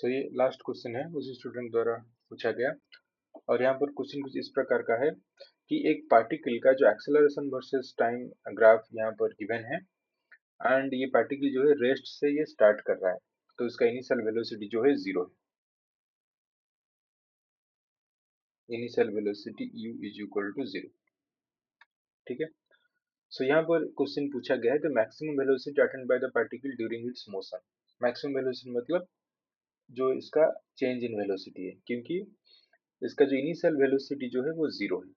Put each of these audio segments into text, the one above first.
सो ये last question है उसी स्टूडेंट द्वारा पूछा गया। और यहाँ पर क्वेश्चन कुछ इस प्रकार का है कि एक पार्टिकल का जो एक्सेलरेशन वर्सेस टाइम ग्राफ यहाँ पर गिवन है, एंड ये पार्टिकल जो है रेस्ट से ये स्टार्ट कर रहा है, तो इसका इनिशियल वेलोसिटी जो है 0 है। Initial velocity u is equal to 0। ठीक है। सो यहाँ पर क्वेश्चन पूछा गया है the maximum velocity attend by the particle during its motion. Maximum velocity मतलब जो इसका चेंज इन वेलोसिटी है, क्योंकि इसका जो इनिशियल वेलोसिटी जो है वो 0 है।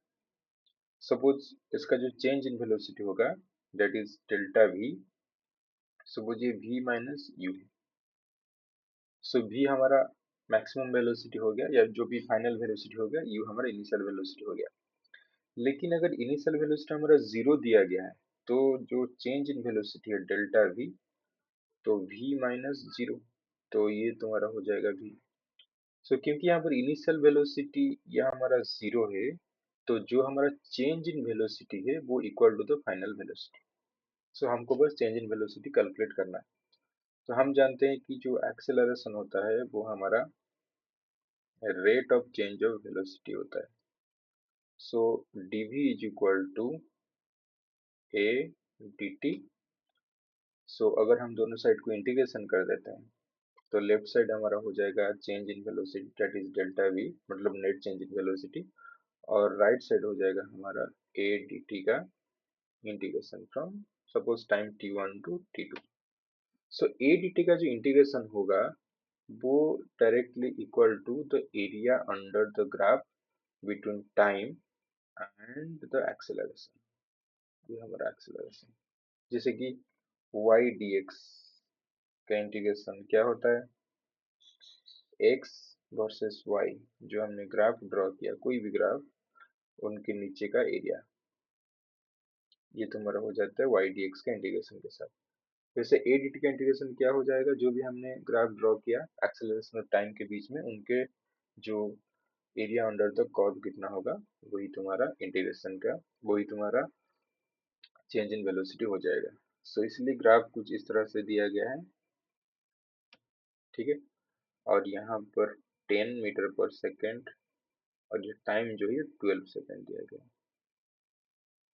सपोज इसका जो चेंज इन वेलोसिटी होगा that is delta v। Suppose ये v माइनस यू है। सो v हमारा मैक्सिमम वेलोसिटी हो गया, या जो भी फाइनल वेलोसिटी हो गया, u हमारा इनिशियल वेलोसिटी हो गया। लेकिन अगर इनिशियल वेलोसिटी हमारा 0 दिया गया है, तो जो चेंज इन वेलोसिटी है डेल्टा v, तो v माइनस 0, तो ये तुम्हारा हो जाएगा v। सो क्योंकि यहाँ पर इनिशियल वेलोसिटी यह हमारा 0 है, तो जो हमारा चेंज इन वेलोसिटी है वो equal to the final velocity. So हमको बस चेंज इन वेलोसिटी कैलकुलेट करना है। तो हम जानते हैं कि जो एक्सेलरेशन होता है वो हमारा rate of change of velocity होता है। So dv is equal to a dt। So अगर हम दोनों साइड को इंटीग्रेशन कर देते हैं, तो लेफ्ट साइड हमारा हो जाएगा change in velocity that is delta v, मतलब नेट चेंज इन वेलोसिटी, और राइट साइड हो जाएगा हमारा a dt का integration from suppose time t1 to t2। So a dt का जो इंटीग्रेशन होगा वो directly equal to the area under the graph between time and the acceleration. ये हमारा एक्सेलरेशन, जैसे कि y dx का इंटीग्रेशन क्या होता है, x वर्सेस y, जो हमने ग्राफ ड्रॉ किया कोई भी ग्राफ, उनके नीचे का एरिया, ये तुम्हारा हो जाता है y dx का इंटीग्रेशन के साथ। वैसे a dt का इंटीग्रेशन क्या हो जाएगा, जो भी हमने ग्राफ ड्रॉ किया एक्सेलरेशन और टाइम के बीच में, उनके जो एरिया अंडर द कर्व कितना होगा, वही तुम्हारा इंटीग्रेशन का, वही तुम्हारा चेंज इन वेलोसिटी हो जाएगा। सो इसलिए ग्राफ कुछ इस तरह से दिया गया है। ठीक है। और यहाँ पर 10 मीटर पर सेकेंड, और ये टाइम जो है 12 सेकेंड दिया गया है।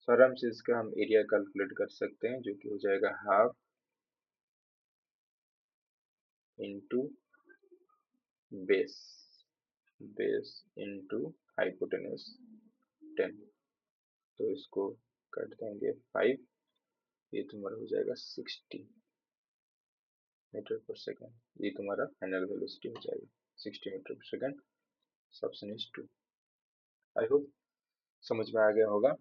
सो आराम से इसका हम एरिया कैलकुलेट कर सकते हैं, जो कि हो जाएगा half into base, base into hypotenuse 10। तो इसको काट देंगे 5, ये तुम्हारा हो जाएगा 60 मीटर पर सेकेंड। ये तुम्हारा फाइनल वेलोसिटी हो जाएगा 60 मीटर पर second. Option is 2। I hope समझ में आ गया होगा।